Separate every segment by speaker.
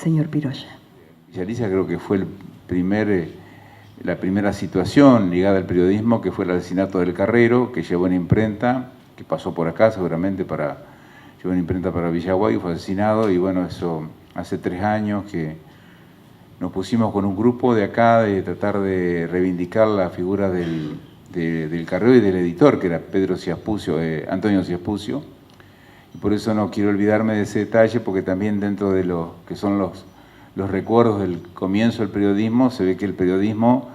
Speaker 1: Señor Piroya.
Speaker 2: Villa Elisa creo que fue la primera situación ligada al periodismo, que fue el asesinato del Carrero, que llevó una imprenta, que pasó por acá seguramente llevó una imprenta para Villaguay, fue asesinado, y bueno, eso hace 3 años que nos pusimos con un grupo de acá de tratar de reivindicar la figura del Carrero y del editor, que era Antonio Ciaspucio, y por eso no quiero olvidarme de ese detalle, porque también dentro de lo que son los recuerdos del comienzo del periodismo, se ve que el periodismo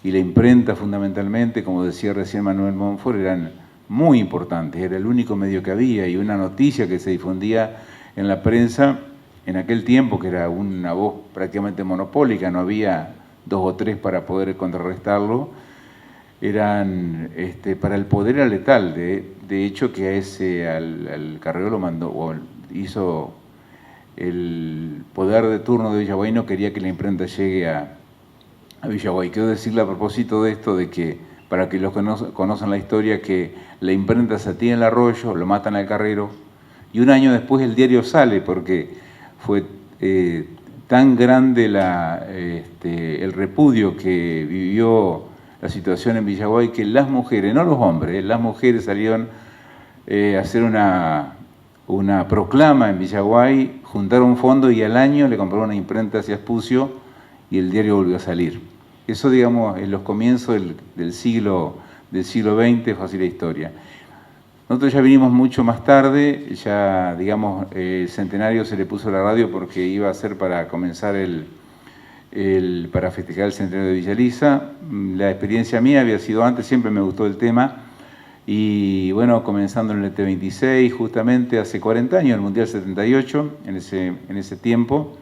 Speaker 2: y la imprenta fundamentalmente, como decía recién Manuel Monfort, eran muy importantes, era el único medio que había, y una noticia que se difundía en la prensa en aquel tiempo, que era una voz prácticamente monopólica, no había 2 o 3 para poder contrarrestarlo, para el poder era letal. De hecho, que al Carrero lo mandó, o hizo el poder de turno de Villaguay, no quería que la imprenta llegue a Villaguay. Quiero decirle a propósito de esto, de que para que los que no conocen la historia, que la imprenta se atiene el Arroyo, lo matan al Carrero, y un año después el diario sale, porque fue tan grande el repudio que vivió la situación en Villaguay, que las mujeres, no los hombres, las mujeres salieron a hacer una proclama en Villaguay, juntaron un fondo y al año le compraron una imprenta a Ciaspucio y el diario volvió a salir. Eso, digamos, en los comienzos del siglo XX fue así la historia. Nosotros ya vinimos mucho más tarde, ya, digamos, el centenario se le puso a la radio porque iba a ser para comenzar para festejar el centenario de Villa Elisa. La experiencia mía había sido antes, siempre me gustó el tema, y bueno, comenzando en el ET26, justamente hace 40 años, el Mundial 78, en ese tiempo.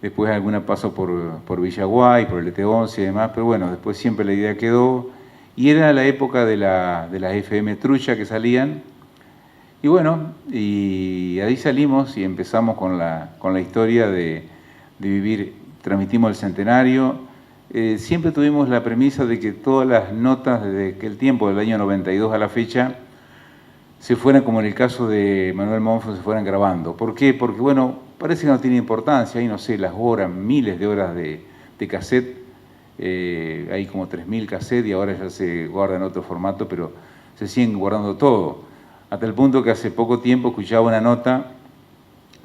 Speaker 2: Después alguna pasó por Villaguay, por el ET11 y demás, pero bueno, después siempre la idea quedó, y era la época de las FM trucha que salían, y bueno, y ahí salimos y empezamos con la historia de vivir. Transmitimos el centenario, siempre tuvimos la premisa de que todas las notas desde aquel tiempo, del año 92 a la fecha, se fueran, como en el caso de Manuel Monfort, se fueran grabando. ¿Por qué? Porque, bueno, parece que no tiene importancia, hay, no sé, las horas, miles de horas de cassette, hay como 3.000 cassettes y ahora ya se guarda en otro formato, pero se siguen guardando todo. Hasta el punto que hace poco tiempo escuchaba una nota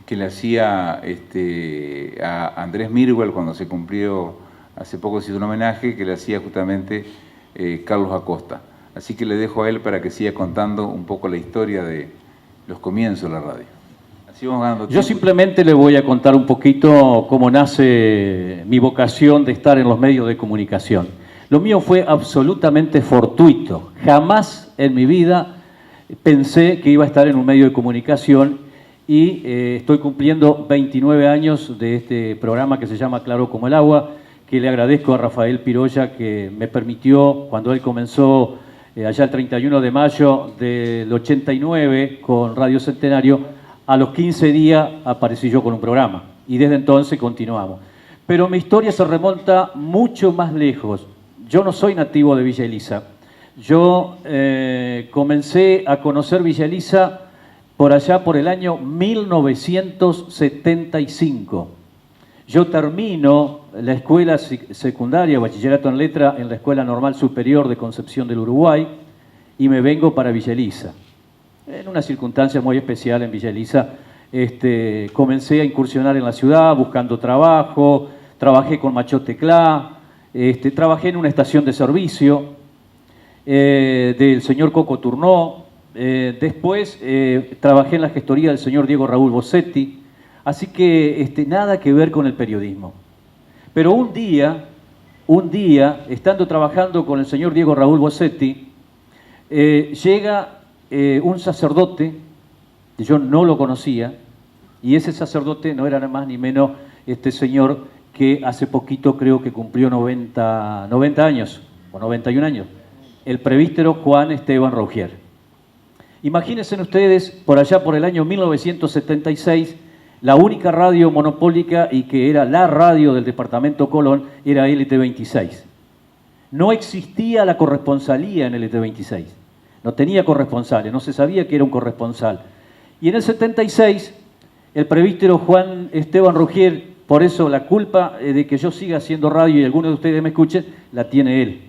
Speaker 2: que le hacía a Andrés Mirwell cuando se cumplió, hace poco se hizo un homenaje, que le hacía justamente Carlos Acosta. Así que le dejo a él para que siga contando un poco la historia de los comienzos de la radio. Así vamos ganando tiempo.
Speaker 3: Yo simplemente le voy a contar un poquito cómo nace mi vocación de estar en los medios de comunicación. Lo mío fue absolutamente fortuito. Jamás en mi vida pensé que iba a estar en un medio de comunicación, y estoy cumpliendo 29 años de este programa que se llama Claro como el agua, que le agradezco a Rafael Piroya, que me permitió, cuando él comenzó allá el 31 de mayo del 89 con Radio Centenario, a los 15 días aparecí yo con un programa, y desde entonces continuamos. Pero mi historia se remonta mucho más lejos. Yo no soy nativo de Villa Elisa. Yo comencé a conocer Villa Elisa por allá por el año 1975. Yo termino la escuela secundaria, bachillerato en letra, en la Escuela Normal Superior de Concepción del Uruguay, y me vengo para Villa Elisa. En una circunstancia muy especial en Villa Elisa, comencé a incursionar en la ciudad buscando trabajo, trabajé con Machote Clá, trabajé en una estación de servicio del señor Coco Turnó. Después trabajé en la gestoría del señor Diego Raúl Bossetti, así que nada que ver con el periodismo. Pero un día, estando trabajando con el señor Diego Raúl Bossetti, llega un sacerdote, yo no lo conocía, y ese sacerdote no era nada más ni menos este señor que hace poquito creo que cumplió 90 años, o 91 años, el presbítero Juan Esteban Rogier. Imagínense ustedes, por allá por el año 1976, la única radio monopólica y que era la radio del departamento Colón era LT26. No existía la corresponsalía en LT26, no tenía corresponsales, no se sabía que era un corresponsal. Y en el 76, el presbítero Juan Esteban Rogier Por eso la culpa de que yo siga haciendo radio y algunos de ustedes me escuchen, la tiene él.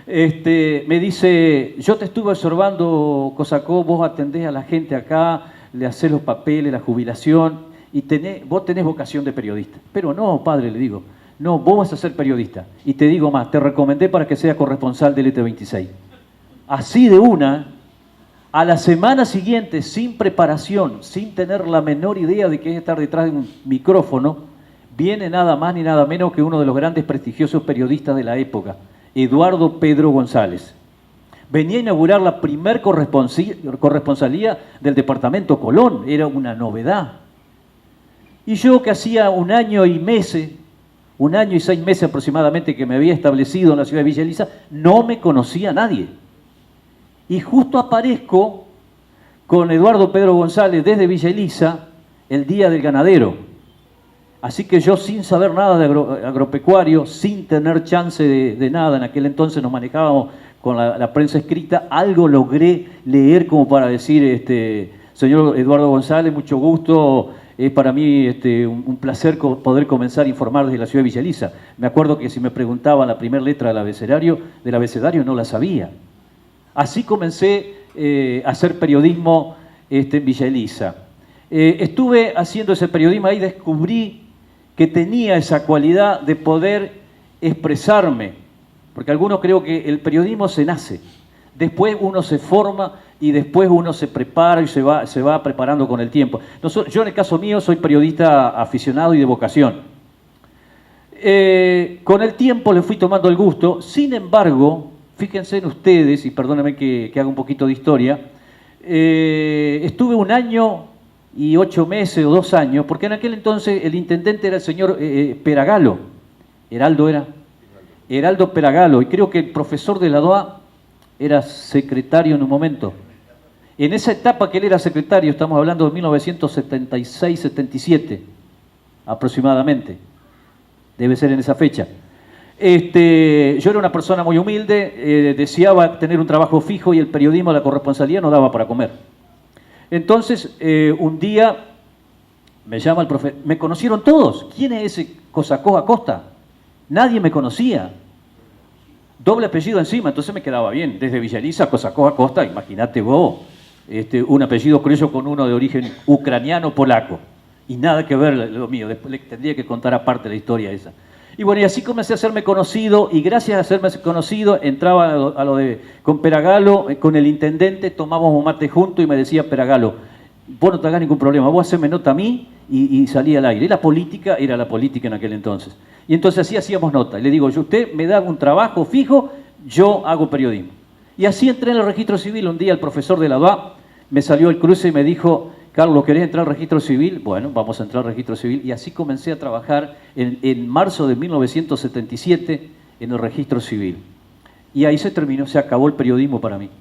Speaker 3: Me dice, yo te estuve observando, Cosacó, vos atendés a la gente acá, le hacés los papeles, la jubilación, y vos tenés vocación de periodista. Pero no, padre, le digo, no, vos vas a ser periodista. Y te digo más, te recomendé para que seas corresponsal del ET26. Así de una, a la semana siguiente, sin preparación, sin tener la menor idea de qué es estar detrás de un micrófono, viene nada más ni nada menos que uno de los grandes prestigiosos periodistas de la época, Eduardo Pedro González. Venía a inaugurar la primer corresponsalía del departamento Colón, era una novedad. Y yo, que hacía 1 año y 6 meses aproximadamente que me había establecido en la ciudad de Villa Elisa, no me conocía a nadie. Y justo aparezco con Eduardo Pedro González desde Villa Elisa el día del ganadero. Así que yo, sin saber nada de agropecuario, sin tener chance de nada, en aquel entonces nos manejábamos con la prensa escrita, algo logré leer como para decir, señor Eduardo González, mucho gusto, es para mí un placer poder comenzar a informar desde la ciudad de Villa Elisa. Me acuerdo que si me preguntaban la primera letra del abecedario no la sabía. Así comencé a hacer periodismo en Villa Elisa. Estuve haciendo ese periodismo, ahí descubrí que tenía esa cualidad de poder expresarme, porque algunos creo que el periodismo se nace, después uno se forma y después uno se prepara y se va preparando con el tiempo. Yo en el caso mío soy periodista aficionado y de vocación. Con el tiempo le fui tomando el gusto, sin embargo, fíjense en ustedes, y perdónenme que haga un poquito de historia, estuve 1 año y 8 meses o 2 años, porque en aquel entonces el intendente era el señor Peragalo, Heraldo Peragalo, y creo que el profesor de la DOA era secretario en un momento. En esa etapa que él era secretario, estamos hablando de 1976-77 aproximadamente, debe ser en esa fecha. Yo era una persona muy humilde, deseaba tener un trabajo fijo y el periodismo, la corresponsalía no daba para comer. Entonces, un día me llama el profe, me conocieron todos. ¿Quién es ese Cosacó Acosta? Nadie me conocía. Doble apellido encima, entonces me quedaba bien. Desde Villa Elisa, Cosacó Acosta, imagínate vos, un apellido criollo con uno de origen ucraniano-polaco. Y nada que ver lo mío, después le tendría que contar aparte la historia esa. Y bueno, y así comencé a hacerme conocido, y gracias a hacerme conocido, entraba con Peragalo, con el intendente, tomábamos un mate juntos y me decía Peragalo, vos no te hagas ningún problema, vos haceme nota a mí y salí al aire. Y la política era la política en aquel entonces. Y entonces así hacíamos nota. Y le digo, usted me da un trabajo fijo, yo hago periodismo. Y así entré en el registro civil. Un día el profesor de la DOA me salió al cruce y me dijo, Carlos, ¿querés entrar al registro civil? Bueno, vamos a entrar al registro civil. Y así comencé a trabajar en marzo de 1977 en el registro civil. Y ahí se terminó, se acabó el periodismo para mí.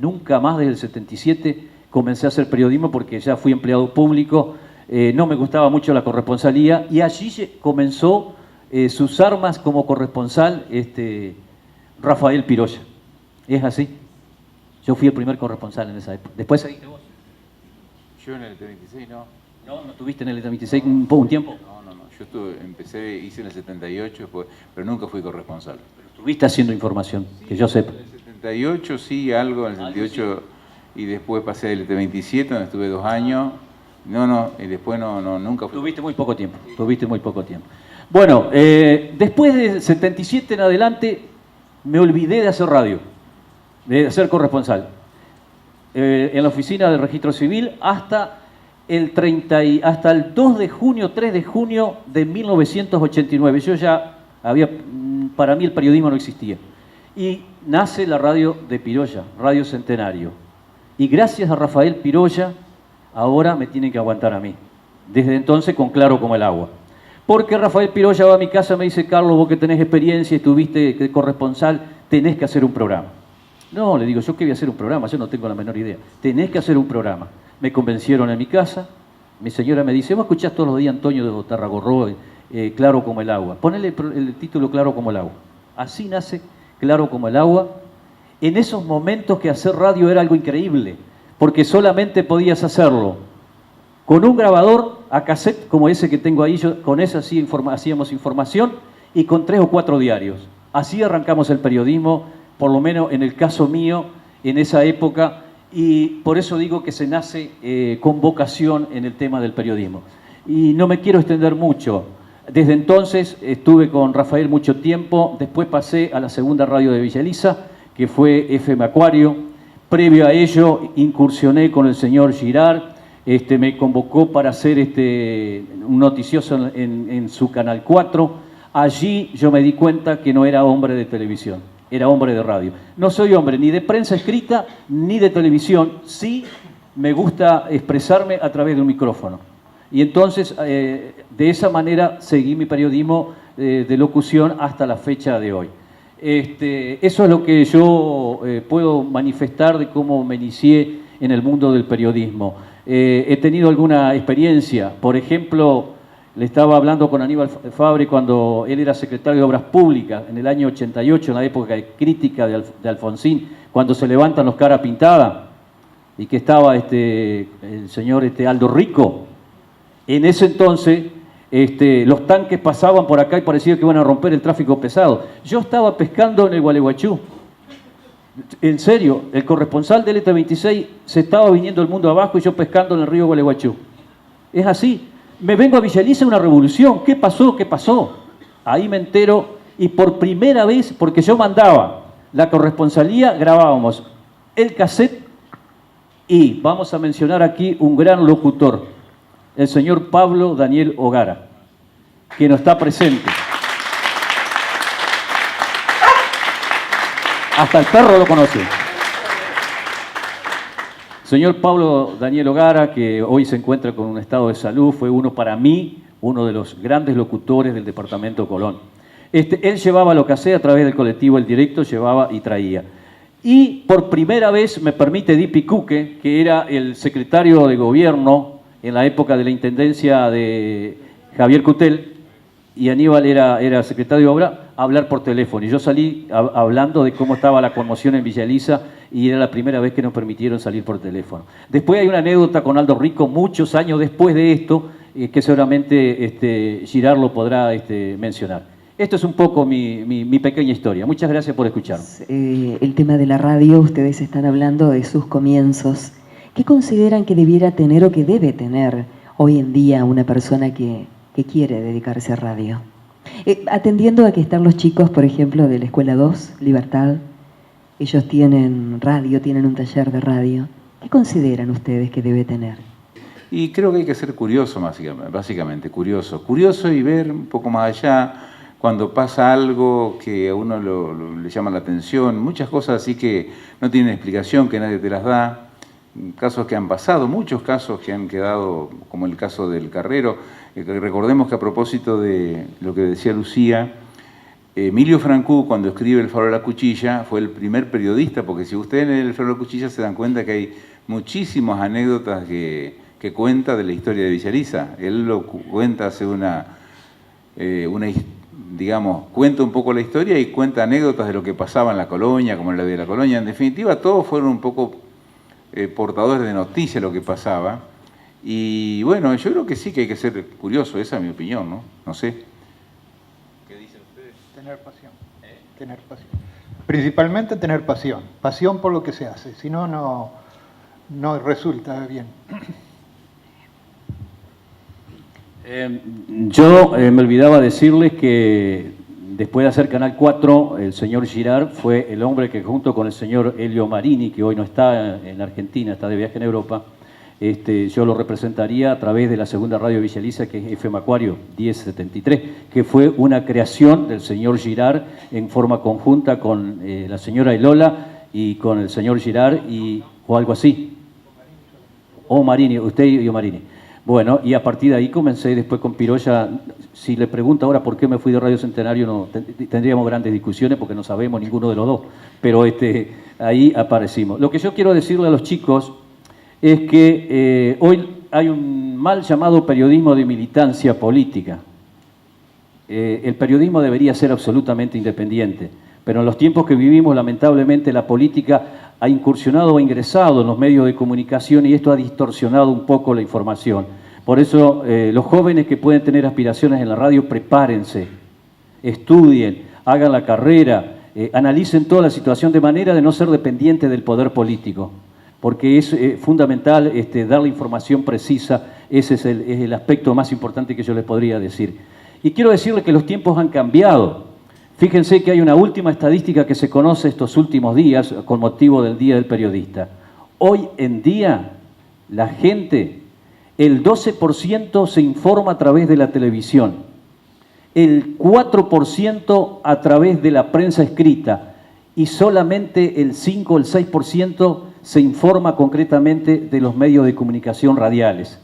Speaker 3: Nunca más desde el 77 comencé a hacer periodismo porque ya fui empleado público, no me gustaba mucho la corresponsalía y allí comenzó sus armas como corresponsal Rafael Piroya. Es así. Yo fui el primer corresponsal en esa época. Después seguiste vos.
Speaker 2: Yo en el ET26 no.
Speaker 3: ¿No tuviste en el ET26 un tiempo?
Speaker 2: No. Yo hice en el 78, pero nunca fui corresponsal.
Speaker 3: Pero estuviste haciendo información, sí, que yo sepa.
Speaker 2: En el 78 sí, algo, en el 78 sí. Y después pasé al ET27, donde estuve 2 años. Y después nunca fui.
Speaker 3: Tuviste muy poco tiempo, Bueno, después del 77 en adelante me olvidé de hacer radio, de ser corresponsal. En la oficina del registro civil hasta el 2 de junio, 3 de junio de 1989. Yo ya para mí el periodismo no existía. Y nace la radio de Piroya, Radio Centenario. Y gracias a Rafael Piroya, ahora me tienen que aguantar a mí. Desde entonces con Claro como el agua. Porque Rafael Piroya va a mi casa y me dice, Carlos, vos que tenés experiencia y estuviste de corresponsal, tenés que hacer un programa. No, le digo, ¿yo qué voy a hacer un programa? Yo no tengo la menor idea. Tenés que hacer un programa. Me convencieron en mi casa. Mi señora me dice, vos escuchás todos los días Antonio de Tarragorro, Claro como el agua. Ponele el título Claro como el agua. Así nace Claro como el agua. En esos momentos que hacer radio era algo increíble, porque solamente podías hacerlo con un grabador a cassette como ese que tengo ahí, con ese hacíamos información y con 3 o 4 diarios. Así arrancamos el periodismo, por lo menos en el caso mío, en esa época, y por eso digo que se nace con vocación en el tema del periodismo. Y no me quiero extender mucho. Desde entonces estuve con Rafael mucho tiempo, después pasé a la segunda radio de Villa Elisa, que fue FM Acuario. Previo a ello incursioné con el señor Girard, me convocó para hacer un noticioso en su Canal 4. Allí yo me di cuenta que no era hombre de televisión, era hombre de radio. No soy hombre ni de prensa escrita ni de televisión, sí me gusta expresarme a través de un micrófono. Y entonces, de esa manera, seguí mi periodismo de locución hasta la fecha de hoy. Eso es lo que yo puedo manifestar de cómo me inicié en el mundo del periodismo. He tenido alguna experiencia, por ejemplo, le estaba hablando con Aníbal Fabre cuando él era secretario de Obras Públicas, en el año 88, en la época de crítica de Alfonsín, cuando se levantan los cara pintada, y que estaba el señor Aldo Rico. En ese entonces, los tanques pasaban por acá y parecía que iban a romper el tráfico pesado. Yo estaba pescando en el Gualeguaychú. En serio, el corresponsal del ET26 se estaba viniendo el mundo abajo y yo pescando en el río Gualeguaychú. Es así. Me vengo a Villa Elisa, una revolución. ¿Qué pasó? ¿Qué pasó? Ahí me entero y por primera vez, porque yo mandaba la corresponsalía, grabábamos el cassette y vamos a mencionar aquí un gran locutor, el señor Pablo Daniel Ogara, que no está presente. Hasta el perro lo conoce. Señor Pablo Daniel Ogara, que hoy se encuentra con un estado de salud, fue para mí, uno de los grandes locutores del departamento Colón. Él llevaba lo que hacía a través del colectivo El Directo, llevaba y traía. Y por primera vez me permite Dipi Cuque, que era el secretario de gobierno en la época de la intendencia de Javier Cutel, y Aníbal era secretario de Obra, hablar por teléfono. Y yo salí hablando de cómo estaba la conmoción en Villa Elisa y era la primera vez que nos permitieron salir por teléfono. Después hay una anécdota con Aldo Rico, muchos años después de esto, que seguramente Girard lo podrá mencionar. Esto es un poco mi pequeña historia. Muchas gracias por escucharme.
Speaker 1: El tema de la radio, ustedes están hablando de sus comienzos. ¿Qué consideran que debiera tener o que debe tener hoy en día una persona que quiere dedicarse a radio? Atendiendo a que están los chicos, por ejemplo, de la Escuela 2, Libertad, ellos tienen radio, tienen un taller de radio. ¿Qué consideran ustedes que debe tener?
Speaker 2: Y creo que hay que ser curioso, básicamente, curioso y ver un poco más allá cuando pasa algo que a uno le llama la atención, muchas cosas así que no tienen explicación, que nadie te las da. Casos que han pasado, muchos casos que han quedado, como el caso del Carrero. Recordemos que a propósito de lo que decía Lucía, Emilio Francú, cuando escribe El Faro de la Cuchilla, fue el primer periodista, porque si ustedes en El Faro de la Cuchilla se dan cuenta que hay muchísimas anécdotas que cuenta de la historia de Villa Elisa. Él lo cuenta, hace digamos, cuenta un poco la historia y cuenta anécdotas de lo que pasaba en la colonia, como en la vida de la colonia. En definitiva, todos fueron un poco portadores de noticias lo que pasaba. Y bueno, yo creo que sí que hay que ser curioso, esa es mi opinión, ¿no? No sé.
Speaker 4: ¿Qué dicen ustedes? Tener pasión. Tener pasión. Principalmente tener pasión. Pasión por lo que se hace, si no, no resulta bien.
Speaker 3: Yo me olvidaba decirles que después de hacer Canal 4, el señor Girard fue el hombre que junto con el señor Elio Marini, que hoy no está en Argentina, está de viaje en Europa, yo lo representaría a través de la segunda radio de Villa Elisa, que es FM Acuario 1073, que fue una creación del señor Girard en forma conjunta con la señora Elola y con el señor Girard o algo así. O Marini, usted y yo Marini. Bueno, y a partir de ahí comencé después con Piroya. Si le pregunto ahora por qué me fui de Radio Centenario, no tendríamos grandes discusiones porque no sabemos ninguno de los dos, pero ahí aparecimos. Lo que yo quiero decirle a los chicos es que hoy hay un mal llamado periodismo de militancia política. El periodismo debería ser absolutamente independiente, pero en los tiempos que vivimos, lamentablemente, la política ha incursionado o ingresado en los medios de comunicación y esto ha distorsionado un poco la información. Por eso los jóvenes que pueden tener aspiraciones en la radio, prepárense, estudien, hagan la carrera, analicen toda la situación de manera de no ser dependientes del poder político, porque es fundamental dar la información precisa. Ese es el aspecto más importante que yo les podría decir. Y quiero decirles que los tiempos han cambiado. Fíjense que hay una última estadística que se conoce estos últimos días con motivo del Día del Periodista. Hoy en día, la gente, el 12% se informa a través de la televisión, el 4% a través de la prensa escrita y solamente el 5 o el 6% se informa concretamente de los medios de comunicación radiales.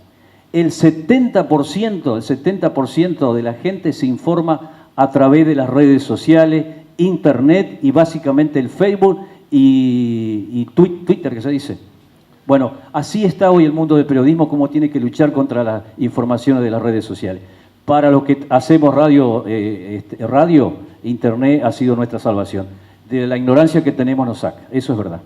Speaker 3: El 70% de la gente se informa a través de las redes sociales, internet y básicamente el Facebook y Twitter, que se dice. Bueno, así está hoy el mundo del periodismo, cómo tiene que luchar contra las informaciones de las redes sociales. Para los que hacemos radio, internet ha sido nuestra salvación. De la ignorancia que tenemos nos saca, eso es verdad.